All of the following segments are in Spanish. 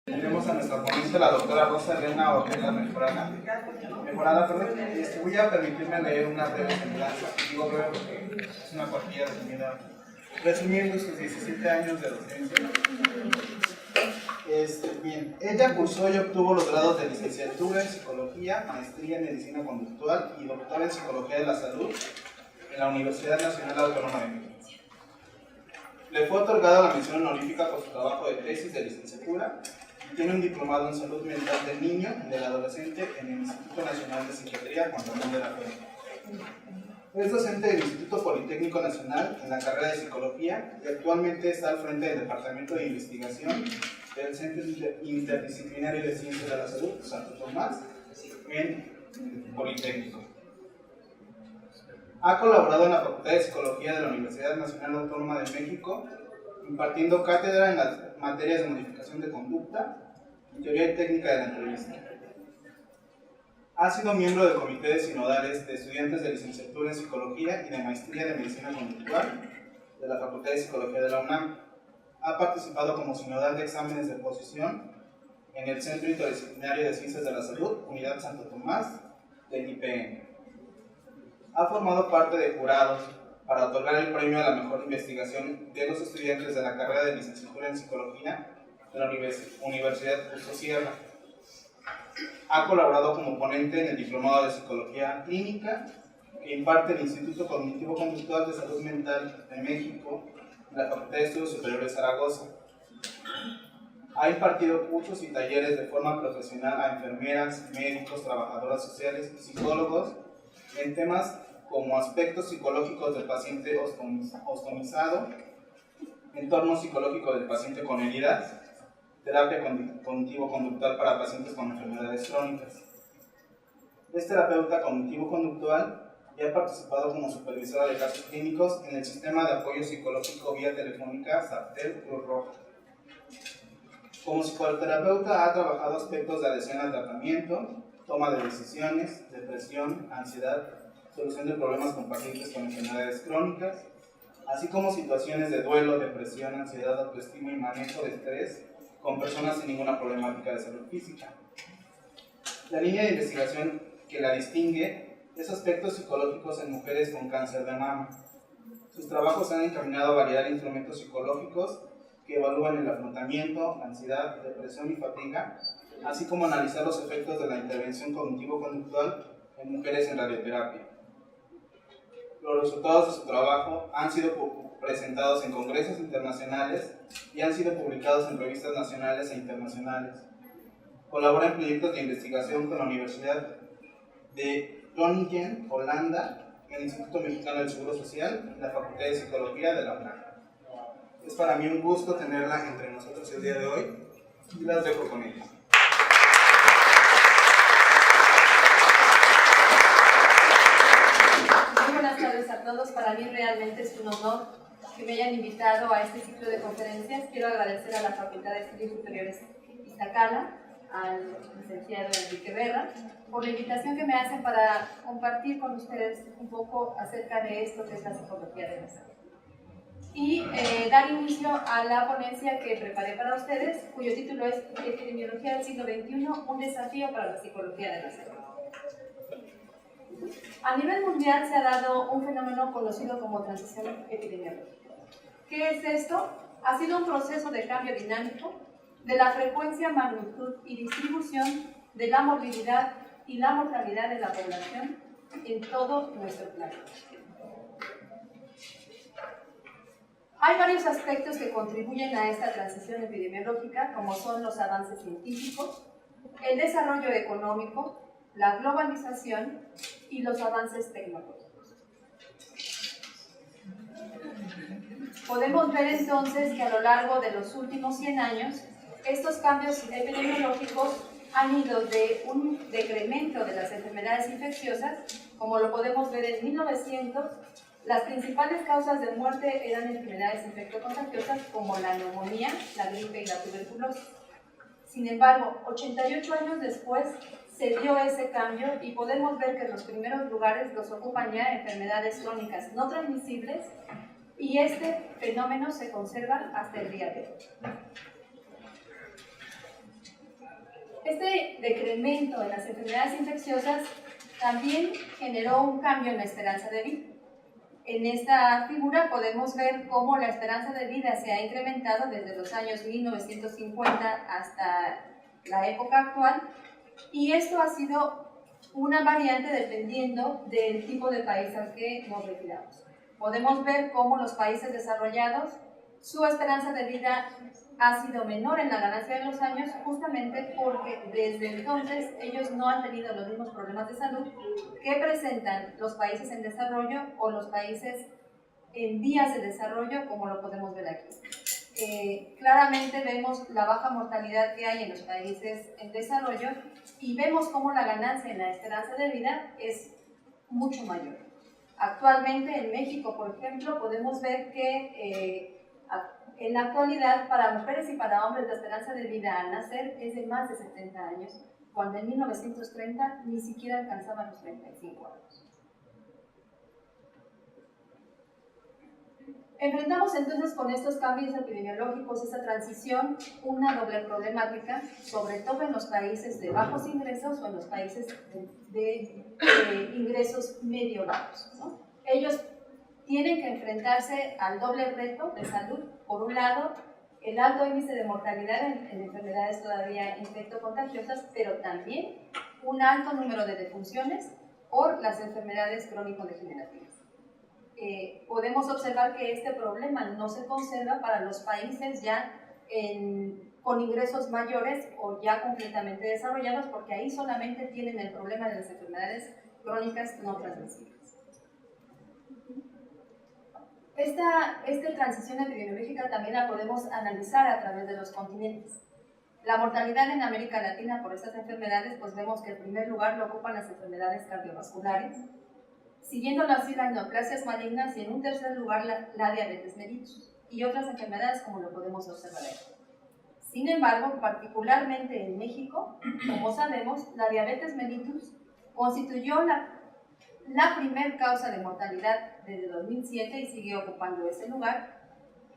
Tenemos a nuestra ponente, la doctora Rosa Elena Ortega Mejorada. Voy a permitirme leer una breve semblanza. Digo breve porque es una cuartilla resumida, resumiendo sus 17 años de docencia. Bien, ella cursó y obtuvo los grados de licenciatura en Psicología, maestría en Medicina Conductual y doctora en Psicología de la Salud en la Universidad Nacional Autónoma de México. Le fue otorgada la mención honorífica por su trabajo de tesis de licenciatura y tiene un diplomado en Salud Mental del Niño y del Adolescente en el Instituto Nacional de Psiquiatría Juan Ramón de la Fuente. Es docente del Instituto Politécnico Nacional en la carrera de Psicología y actualmente está al frente del Departamento de Investigación del Centro Interdisciplinario de Ciencias de la Salud, Santo Tomás, en Politécnico. Ha colaborado en la Facultad de Psicología de la Universidad Nacional Autónoma de México, impartiendo cátedra en las materias de modificación de conducta y teoría y técnica de la entrevista. Ha sido miembro del Comité de Sinodales de Estudiantes de Licenciatura en Psicología y de Maestría de Medicina Conductual de la Facultad de Psicología de la UNAM. Ha participado como sinodal de exámenes de posición en el Centro Interdisciplinario de Ciencias de la Salud, Unidad Santo Tomás, del IPN. Ha formado parte de jurados para otorgar el premio a la mejor investigación de los estudiantes de la carrera de licenciatura en Psicología de la Universidad Justo Sierra. Ha colaborado como ponente en el Diplomado de Psicología Clínica que imparte el Instituto Cognitivo Conductual de Salud Mental de México en la Facultad de Estudios Superiores de Zaragoza. Ha impartido cursos y talleres de forma profesional a enfermeras, médicos, trabajadoras sociales y psicólogos en temas como aspectos psicológicos del paciente ostomizado, entorno psicológico del paciente con heridas, terapia cognitivo-conductual para pacientes con enfermedades crónicas. Es terapeuta cognitivo-conductual y ha participado como supervisora de casos clínicos en el Sistema de Apoyo Psicológico Vía Telefónica SAPTEL Cruz Roja. Como psicoterapeuta ha trabajado aspectos de adhesión al tratamiento, toma de decisiones, depresión, ansiedad, solución de problemas con pacientes con enfermedades crónicas, así como situaciones de duelo, depresión, ansiedad, autoestima y manejo de estrés con personas sin ninguna problemática de salud física. La línea de investigación que la distingue es aspectos psicológicos en mujeres con cáncer de mama. Sus trabajos se han encaminado a validar instrumentos psicológicos que evalúan el afrontamiento, ansiedad, depresión y fatiga, así como analizar los efectos de la intervención cognitivo-conductual en mujeres en radioterapia. Los resultados de su trabajo han sido presentados en congresos internacionales y han sido publicados en revistas nacionales e internacionales. Colabora en proyectos de investigación con la Universidad de Groningen, Holanda, el Instituto Mexicano del Seguro Social y la Facultad de Psicología de la UNAM. Es para mí un gusto tenerla entre nosotros el día de hoy y las dejo con ella. Muy buenas tardes a todos. Para mí realmente es un honor que me hayan invitado a este ciclo de conferencias. Quiero agradecer a la Facultad de Estudios Superiores Iztacala, al licenciado Enrique Berra, por la invitación que me hacen para compartir con ustedes un poco acerca de esto que es la psicología de la salud. Y dar inicio a la ponencia que preparé para ustedes, cuyo título es Epidemiología del siglo XXI, un desafío para la psicología de la salud. A nivel mundial se ha dado un fenómeno conocido como transición epidemiológica. ¿Qué es esto? Ha sido un proceso de cambio dinámico de la frecuencia, magnitud y distribución de la morbilidad y la mortalidad de la población en todo nuestro planeta. Hay varios aspectos que contribuyen a esta transición epidemiológica, como son los avances científicos, el desarrollo económico, la globalización y los avances tecnológicos. Podemos ver entonces que a lo largo de los últimos 100 años, estos cambios epidemiológicos han ido de un decremento de las enfermedades infecciosas, como lo podemos ver en 1900, Las principales causas de muerte eran enfermedades infectocontagiosas como la neumonía, la gripe y la tuberculosis. Sin embargo, 88 años después se dio ese cambio y podemos ver que los primeros lugares los ocupan ya enfermedades crónicas no transmisibles y este fenómeno se conserva hasta el día de hoy. Este decremento en las enfermedades infecciosas también generó un cambio en la esperanza de vida. En esta figura podemos ver cómo la esperanza de vida se ha incrementado desde los años 1950 hasta la época actual, y esto ha sido una variante dependiendo del tipo de país al que nos retiramos. Podemos ver cómo los países desarrollados, su esperanza de vida ha sido menor en la ganancia de los años, justamente porque desde entonces ellos no han tenido los mismos problemas de salud que presentan los países en desarrollo o los países en vías de desarrollo, como lo podemos ver aquí. Claramente vemos la baja mortalidad que hay en los países en desarrollo y vemos cómo la ganancia en la esperanza de vida es mucho mayor. Actualmente en México, por ejemplo, podemos ver que en la actualidad, para mujeres y para hombres, la esperanza de vida al nacer es de más de 70 años, cuando en 1930 ni siquiera alcanzaban los 35 años. Enfrentamos entonces con estos cambios epidemiológicos, esta transición, una doble problemática, sobre todo en los países de bajos ingresos o en los países de ingresos medio bajos, ¿no? Ellos tienen que enfrentarse al doble reto de salud. Por un lado, el alto índice de mortalidad en enfermedades todavía infectocontagiosas, pero también un alto número de defunciones por las enfermedades crónico-degenerativas. Podemos observar que este problema no se conserva para los países ya con ingresos mayores o ya completamente desarrollados, porque ahí solamente tienen el problema de las enfermedades crónicas no transmisibles. Esta transición epidemiológica también la podemos analizar a través de los continentes. La mortalidad en América Latina por estas enfermedades, pues vemos que el primer lugar lo ocupan las enfermedades cardiovasculares, siguiendo las neoplasias malignas y en un tercer lugar la diabetes mellitus y otras enfermedades como lo podemos observar aquí. Sin embargo, particularmente en México, como sabemos, la diabetes mellitus constituyó la primer causa de mortalidad desde 2007 y sigue ocupando ese lugar,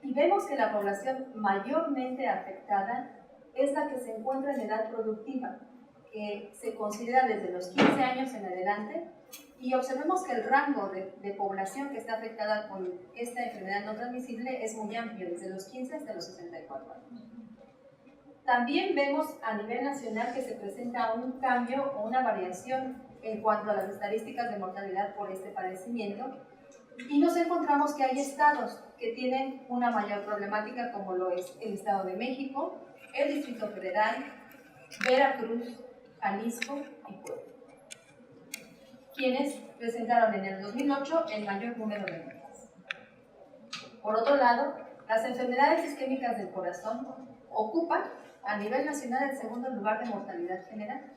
y vemos que la población mayormente afectada es la que se encuentra en edad productiva, que se considera desde los 15 años en adelante, y observemos que el rango de población que está afectada con esta enfermedad no transmisible es muy amplio, desde los 15 hasta los 64 años. También vemos a nivel nacional que se presenta un cambio o una variación en cuanto a las estadísticas de mortalidad por este padecimiento, y nos encontramos que hay estados que tienen una mayor problemática, como lo es el Estado de México, el Distrito Federal, Veracruz, Jalisco y Puebla, quienes presentaron en el 2008 el mayor número de muertes. Por otro lado, las enfermedades isquémicas del corazón ocupan a nivel nacional el segundo lugar de mortalidad general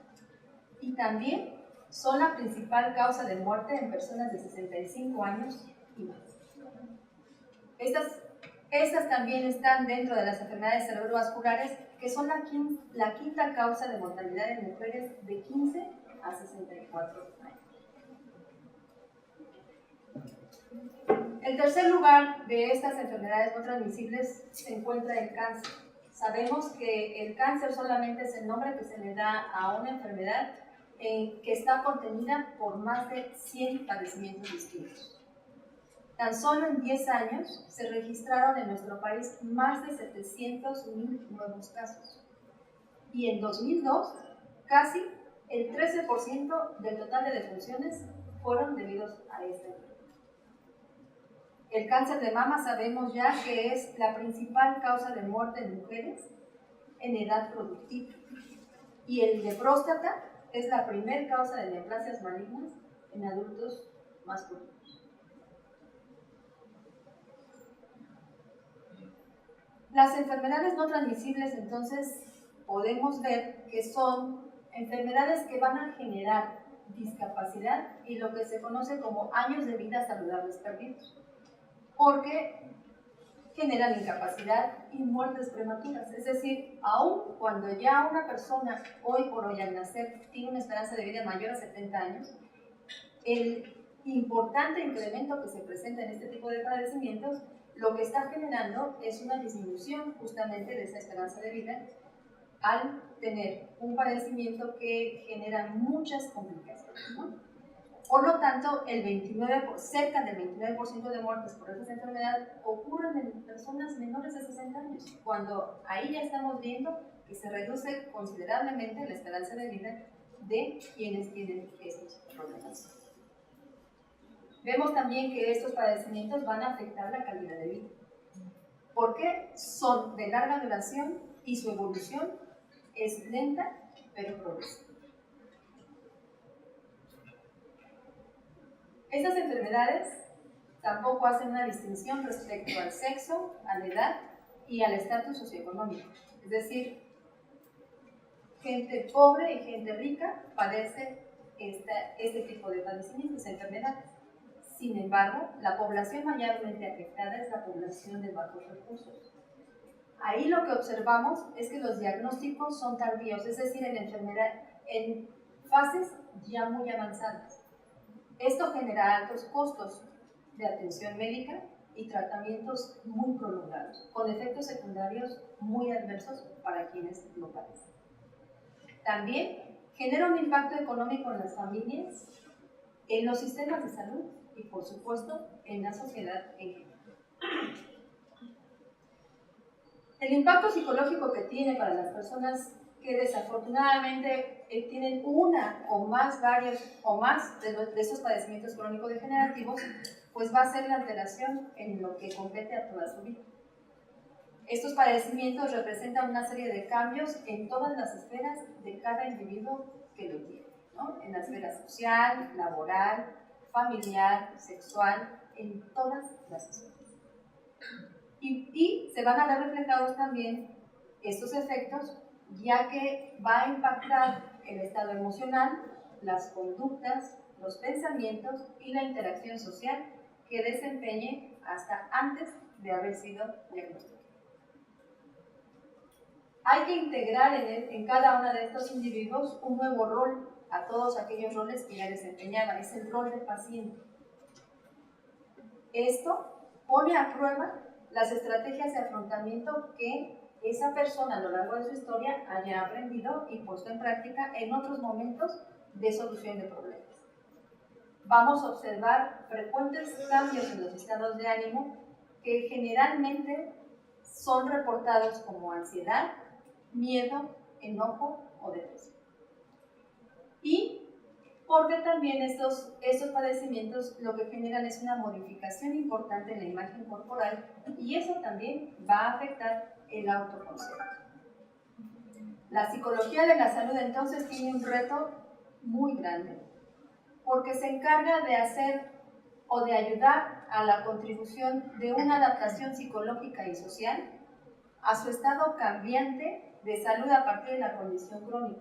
y también son la principal causa de muerte en personas de 65 años y más. Estas también están dentro de las enfermedades cerebrovasculares, que son la quinta causa de mortalidad en mujeres de 15 a 64 años. En tercer lugar de estas enfermedades no transmisibles se encuentra el cáncer. Sabemos que el cáncer solamente es el nombre que se le da a una enfermedad que está contenida por más de 100 padecimientos distintos. Tan solo en 10 años se registraron en nuestro país más de 700,000 nuevos casos. Y en 2002, casi el 13% del total de defunciones fueron debidos a esta enfermedad. El cáncer de mama sabemos ya que es la principal causa de muerte en mujeres en edad productiva. Y el de próstata es la primera causa de neoplasias malignas en adultos masculinos. Las enfermedades no transmisibles, entonces, podemos ver que son enfermedades que van a generar discapacidad y lo que se conoce como años de vida saludables perdidos, porque generan incapacidad y muertes prematuras. Es decir, aun cuando ya una persona hoy por hoy al nacer tiene una esperanza de vida mayor a 70 años, el importante incremento que se presenta en este tipo de padecimientos lo que está generando es una disminución justamente de esa esperanza de vida al tener un padecimiento que genera muchas complicaciones, ¿no? Por lo tanto, cerca del 29% de muertes por esta enfermedad ocurren en personas menores de 60 años, cuando ahí ya estamos viendo que se reduce considerablemente la esperanza de vida de quienes tienen estos problemas. Vemos también que estos padecimientos van a afectar la calidad de vida, porque son de larga duración y su evolución es lenta pero progresiva. Estas enfermedades tampoco hacen una distinción respecto al sexo, a la edad y al estatus socioeconómico. Es decir, gente pobre y gente rica padece este tipo de padecimientos, enfermedades. Sin embargo, la población mayormente afectada es la población de bajos recursos. Ahí lo que observamos es que los diagnósticos son tardíos, es decir, en fases ya muy avanzadas. Esto genera altos costos de atención médica y tratamientos muy prolongados, con efectos secundarios muy adversos para quienes lo padecen. También genera un impacto económico en las familias, en los sistemas de salud y, por supuesto, en la sociedad en general. El impacto psicológico que tiene para las personas que desafortunadamente tienen una o más de esos padecimientos crónico-degenerativos, pues va a ser la alteración en lo que compete a toda su vida. Estos padecimientos representan una serie de cambios en todas las esferas de cada individuo que lo tiene, ¿no? En la esfera social, laboral, familiar, sexual, en todas las esferas. Y se van a ver reflejados también estos efectos, ya que va a impactar el estado emocional, las conductas, los pensamientos y la interacción social que desempeñe hasta antes de haber sido diagnosticado. Hay que integrar en cada uno de estos individuos un nuevo rol a todos aquellos roles que ya desempeñaban, es el rol de paciente. Esto pone a prueba las estrategias de afrontamiento que esa persona a lo largo de su historia haya aprendido y puesto en práctica en otros momentos de solución de problemas. Vamos a observar frecuentes cambios en los estados de ánimo que generalmente son reportados como ansiedad, miedo, enojo o depresión. Y porque también estos padecimientos lo que generan es una modificación importante en la imagen corporal y eso también va a afectar el autoconcepto. La psicología de la salud entonces tiene un reto muy grande porque se encarga de hacer o de ayudar a la contribución de una adaptación psicológica y social a su estado cambiante de salud a partir de la condición crónica.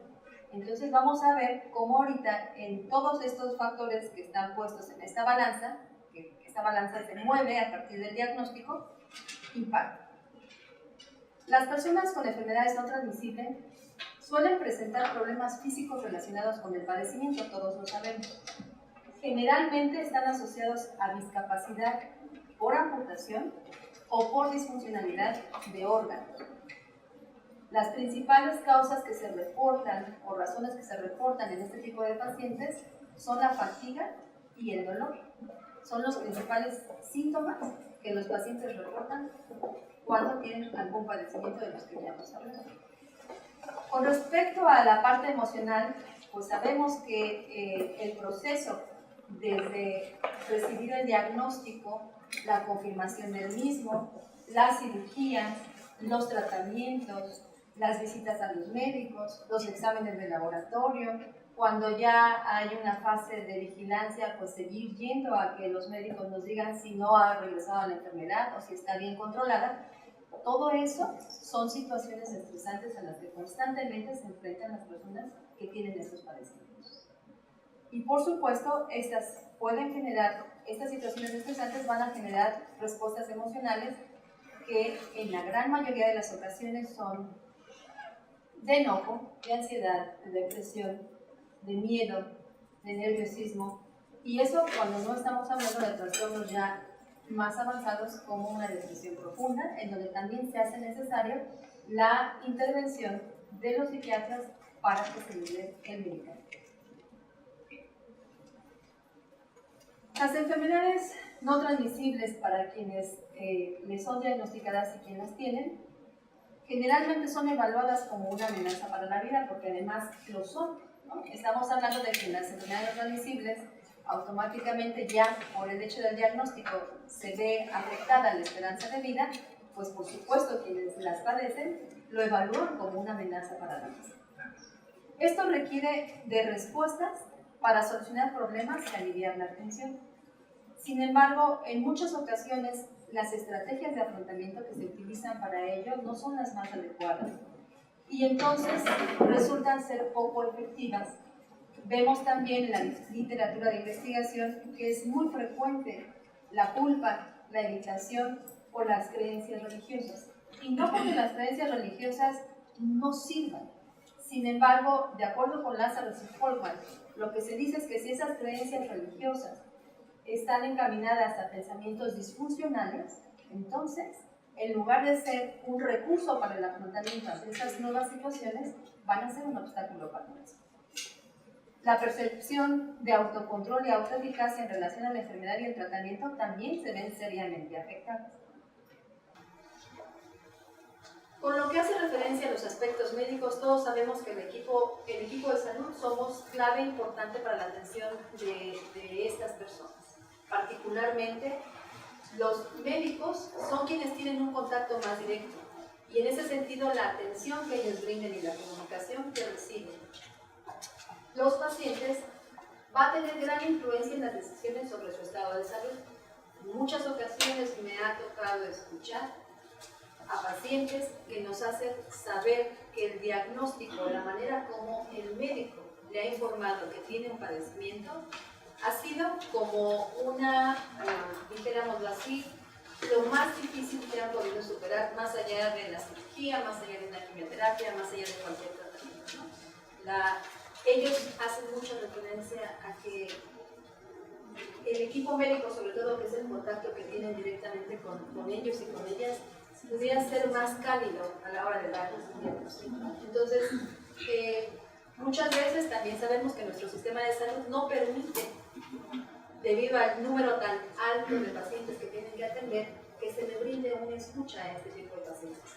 Entonces vamos a ver cómo ahorita en todos estos factores que están puestos en esta balanza, que esta balanza se mueve a partir del diagnóstico, impacta. Las personas con enfermedades no transmisibles suelen presentar problemas físicos relacionados con el padecimiento, todos lo sabemos. Generalmente están asociados a discapacidad por amputación o por disfuncionalidad de órganos. Las principales causas que se reportan o razones que se reportan en este tipo de pacientes son la fatiga y el dolor. Son los principales síntomas que los pacientes reportan cuando tienen algún padecimiento de los que ya hemos hablado. Con respecto a la parte emocional, pues sabemos que el proceso desde recibir el diagnóstico, la confirmación del mismo, las cirugías, los tratamientos, las visitas a los médicos, los exámenes de laboratorio, cuando ya hay una fase de vigilancia, pues seguir yendo a que los médicos nos digan si no ha regresado a la enfermedad o si está bien controlada. Todo eso son situaciones estresantes a las que constantemente se enfrentan las personas que tienen estos padecimientos. Y por supuesto, estas situaciones estresantes van a generar respuestas emocionales que en la gran mayoría de las ocasiones son de enojo, de ansiedad, de depresión, de miedo, de nerviosismo. Y eso cuando no estamos hablando de trastornos ya más avanzados como una depresión profunda, en donde también se hace necesario la intervención de los psiquiatras para que se les dé el medicamento. Las enfermedades no transmisibles para quienes les son diagnosticadas y quienes las tienen, generalmente son evaluadas como una amenaza para la vida, porque además lo son, ¿no? Estamos hablando de que las enfermedades transmisibles automáticamente ya por el hecho del diagnóstico se ve afectada la esperanza de vida, pues por supuesto quienes las padecen lo evalúan como una amenaza para la vida. Esto requiere de respuestas para solucionar problemas y aliviar la tensión. Sin embargo, en muchas ocasiones las estrategias de afrontamiento que se utilizan para ello no son las más adecuadas y entonces resultan ser poco efectivas. Vemos también en la literatura de investigación que es muy frecuente la culpa, la evitación o las creencias religiosas. Y no porque las creencias religiosas no sirvan. Sin embargo, de acuerdo con Lazarus y Folkman, lo que se dice es que si esas creencias religiosas están encaminadas a pensamientos disfuncionales, entonces, en lugar de ser un recurso para el afrontamiento de esas nuevas situaciones, van a ser un obstáculo para eso. La percepción de autocontrol y autoeficacia en relación a la enfermedad y el tratamiento también se ven seriamente afectadas. Con lo que hace referencia a los aspectos médicos, todos sabemos que el equipo de salud somos clave importante para la atención de estas personas. Particularmente, los médicos son quienes tienen un contacto más directo y en ese sentido la atención que ellos brinden y la comunicación que reciben los pacientes va a tener gran influencia en las decisiones sobre su estado de salud. En muchas ocasiones me ha tocado escuchar a pacientes que nos hacen saber que el diagnóstico, la manera como el médico le ha informado que tiene un padecimiento, ha sido como una, dijéramoslo así, lo más difícil que han podido superar, más allá de la cirugía, más allá de una quimioterapia, más allá de cualquier tratamiento, ¿no? Ellos hacen mucha referencia a que el equipo médico, sobre todo que es el contacto que tienen directamente con ellos y con ellas, pudiera ser más cálido a la hora de darles un diagnóstico. Entonces, muchas veces también sabemos que nuestro sistema de salud no permite, debido al número tan alto de pacientes que tienen que atender, que se le brinde una escucha a este tipo de pacientes.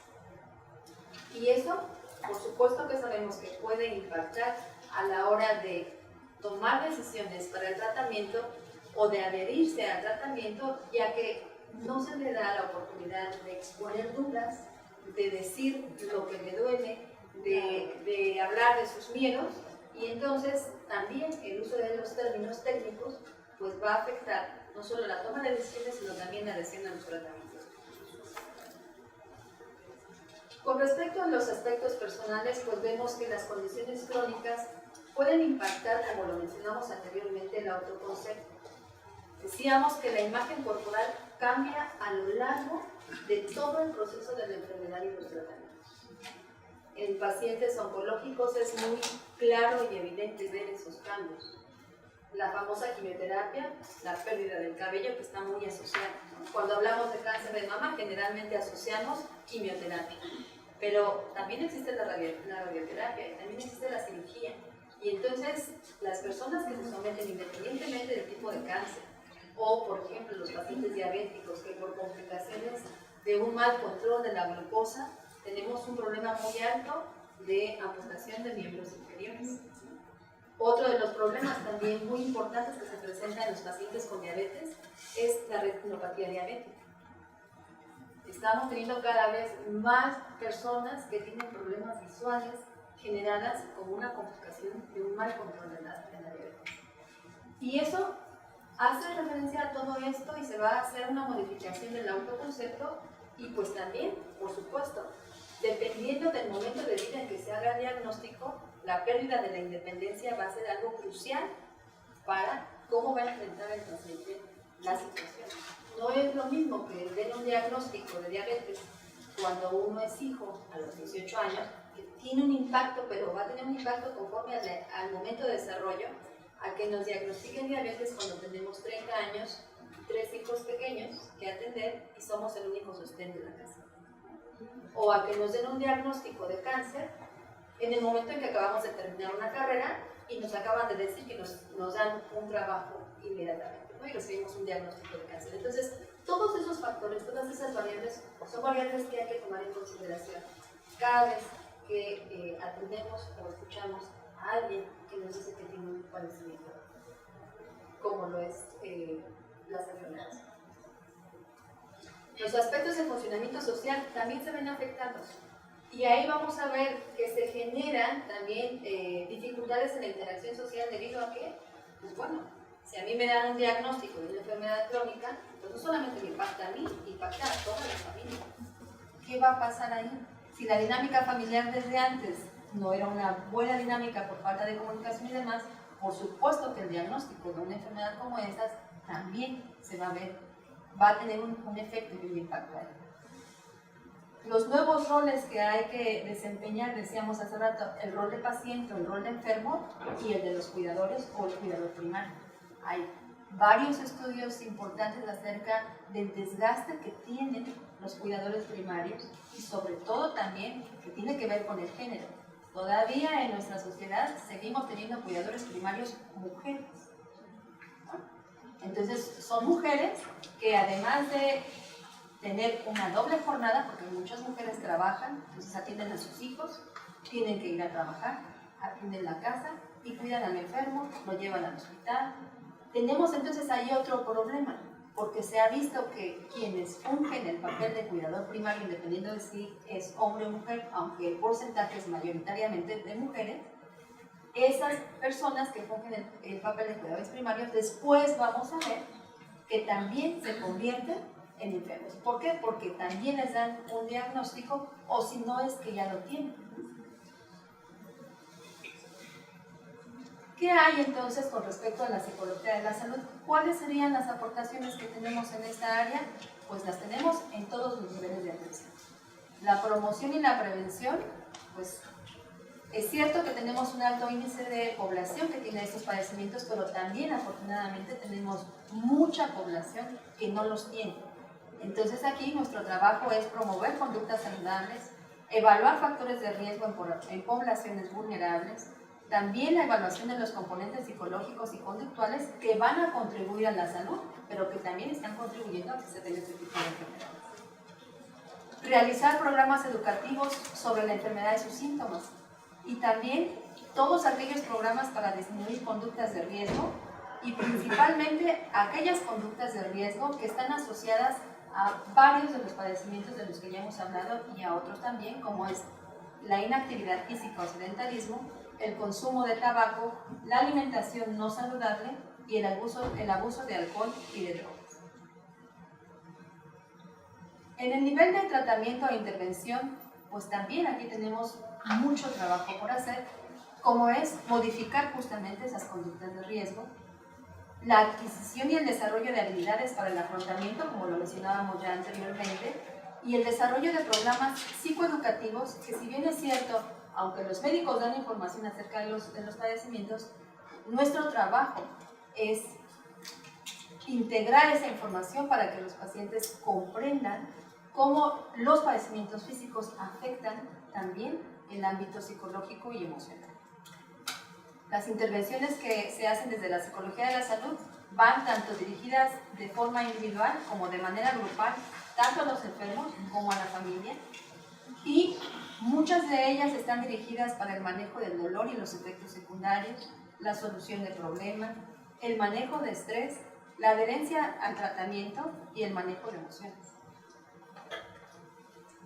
Y eso, por supuesto que sabemos que puede impactar a la hora de tomar decisiones para el tratamiento o de adherirse al tratamiento, ya que no se le da la oportunidad de exponer dudas, de decir lo que le duele, de hablar de sus miedos, y entonces también el uso de los términos técnicos pues va a afectar no solo la toma de decisiones, sino también la adhesión a los tratamientos. Con respecto a los aspectos personales, pues vemos que las condiciones crónicas pueden impactar, como lo mencionamos anteriormente, el autoconcepto. Decíamos que la imagen corporal cambia a lo largo de todo el proceso de la enfermedad y los tratamientos. En pacientes oncológicos es muy claro y evidente ver esos cambios. La famosa quimioterapia, la pérdida del cabello, que está muy asociada, ¿no? Cuando hablamos de cáncer de mama, generalmente asociamos quimioterapia, pero también existe la radioterapia y también existe la cirugía. Y entonces, las personas que se someten independientemente del tipo de cáncer, o por ejemplo los pacientes diabéticos que por complicaciones de un mal control de la glucosa tenemos un problema muy alto de amputación de miembros inferiores. Otro de los problemas también muy importantes que se presentan en los pacientes con diabetes es la retinopatía diabética. Estamos teniendo cada vez más personas que tienen problemas visuales generadas como una complicación de un mal control de la diabetes. Y eso hace referencia a todo esto y se va a hacer una modificación del autoconcepto y pues también, por supuesto, dependiendo del momento de vida en que se haga el diagnóstico, la pérdida de la independencia va a ser algo crucial para cómo va a enfrentar el paciente la situación. No es lo mismo que den un diagnóstico de diabetes cuando uno es hijo a los 18 años, que tiene un impacto, pero va a tener un impacto conforme al momento de desarrollo, a que nos diagnostiquen diabetes cuando tenemos 30 años, 3 hijos pequeños que atender y somos el único sostén de la casa. O a que nos den un diagnóstico de cáncer en el momento en que acabamos de terminar una carrera y nos acaban de decir que nos dan un trabajo inmediatamente, ¿no? Y recibimos un diagnóstico de cáncer. Entonces, todos esos factores, todas esas variables, son variables que hay que tomar en consideración cada vez que atendemos o escuchamos a alguien que nos dice que tiene un padecimiento, como lo es las enfermedades. Los aspectos de funcionamiento social también se ven afectados. Y ahí vamos a ver que se generan también dificultades en la interacción social debido a que, pues bueno, si a mí me dan un diagnóstico de una enfermedad crónica, pues no solamente me impacta a mí, impacta a toda la familia. ¿Qué va a pasar ahí? Si la dinámica familiar desde antes no era una buena dinámica por falta de comunicación y demás, por supuesto que el diagnóstico de una enfermedad como estas también se va a ver, va a tener un efecto y un impacto ahí. Los nuevos roles que hay que desempeñar, decíamos hace rato, el rol de paciente, el rol de enfermo y el de los cuidadores o el cuidador primario. Hay varios estudios importantes acerca del desgaste que tienen los cuidadores primarios y sobre todo también que tiene que ver con el género. Todavía en nuestra sociedad seguimos teniendo cuidadores primarios mujeres. Entonces son mujeres que además de tener una doble jornada, porque muchas mujeres trabajan, entonces atienden a sus hijos, tienen que ir a trabajar, atienden la casa y cuidan al enfermo, lo llevan al hospital. Tenemos entonces ahí otro problema, porque se ha visto que quienes fungen el papel de cuidador primario, independiendo de si es hombre o mujer, aunque el porcentaje es mayoritariamente de mujeres, esas personas que fungen el papel de cuidadores primarios, después vamos a ver que también se convierten en enfermos. ¿Por qué? Porque también les dan un diagnóstico o si no es que ya lo tienen. ¿Qué hay entonces con respecto a la psicología de la salud? ¿Cuáles serían las aportaciones que tenemos en esta área? Pues las tenemos en todos los niveles de atención. La promoción y la prevención, pues es cierto que tenemos un alto índice de población que tiene estos padecimientos, pero también afortunadamente tenemos mucha población que no los tiene. Entonces aquí nuestro trabajo es promover conductas saludables, evaluar factores de riesgo en poblaciones vulnerables, también la evaluación de los componentes psicológicos y conductuales que van a contribuir a la salud, pero que también están contribuyendo a que se den este tipo de enfermedades. Realizar programas educativos sobre la enfermedad y sus síntomas y también todos aquellos programas para disminuir conductas de riesgo y principalmente aquellas conductas de riesgo que están asociadas a varios de los padecimientos de los que ya hemos hablado y a otros también, como es la inactividad física o sedentarismo, el consumo de tabaco, la alimentación no saludable y el abuso de alcohol y de drogas. En el nivel de tratamiento e intervención, pues también aquí tenemos mucho trabajo por hacer, como es modificar justamente esas conductas de riesgo, la adquisición y el desarrollo de habilidades para el afrontamiento, como lo mencionábamos ya anteriormente, y el desarrollo de programas psicoeducativos que, si bien es cierto, aunque los médicos dan información acerca de los padecimientos, nuestro trabajo es integrar esa información para que los pacientes comprendan cómo los padecimientos físicos afectan también el ámbito psicológico y emocional. Las intervenciones que se hacen desde la psicología de la salud van tanto dirigidas de forma individual como de manera grupal, tanto a los enfermos como a la familia, y muchas de ellas están dirigidas para el manejo del dolor y los efectos secundarios, la solución de problemas, el manejo de estrés, la adherencia al tratamiento y el manejo de emociones.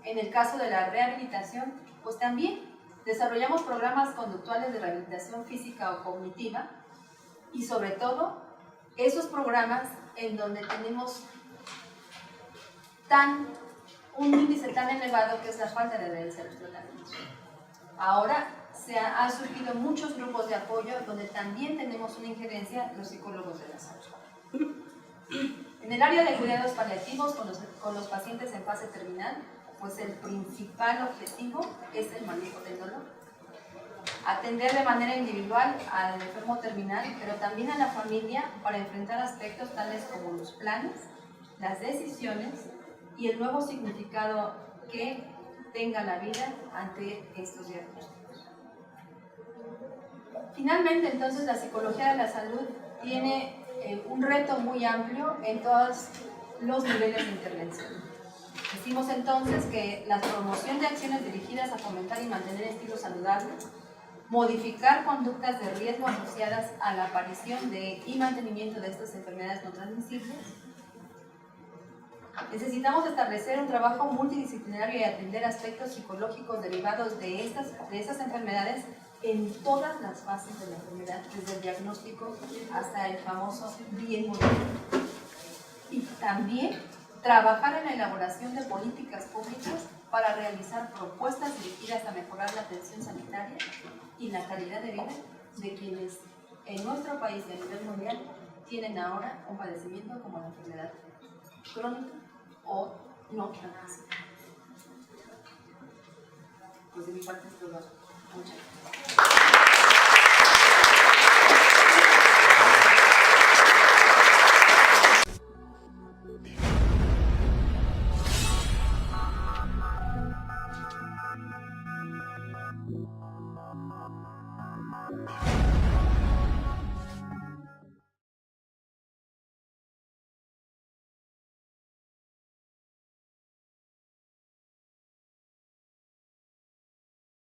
En el caso de la rehabilitación, pues también desarrollamos programas conductuales de rehabilitación física o cognitiva y sobre todo esos programas en donde tenemos un índice tan elevado que es la falta de adherencia a los tratamientos. Ahora ha surgido muchos grupos de apoyo donde también tenemos una injerencia los psicólogos de la salud. En el área de cuidados paliativos con los pacientes en fase terminal, pues el principal objetivo es el manejo del dolor. Atender de manera individual al enfermo terminal, pero también a la familia para enfrentar aspectos tales como los planes, las decisiones y el nuevo significado que tenga la vida ante estos diagnósticos. Finalmente, entonces, la psicología de la salud tiene un reto muy amplio en todos los niveles de intervención. Decimos entonces que la promoción de acciones dirigidas a fomentar y mantener estilos saludables, modificar conductas de riesgo asociadas a la aparición y mantenimiento de estas enfermedades no transmisibles. Necesitamos establecer un trabajo multidisciplinario y atender aspectos psicológicos derivados de estas enfermedades en todas las fases de la enfermedad, desde el diagnóstico hasta el famoso bien morir. Y también trabajar en la elaboración de políticas públicas para realizar propuestas dirigidas a mejorar la atención sanitaria y la calidad de vida de quienes en nuestro país y a nivel mundial tienen ahora un padecimiento como la enfermedad crónica o no transmisible. Pues de mi parte es todo. Muchas gracias.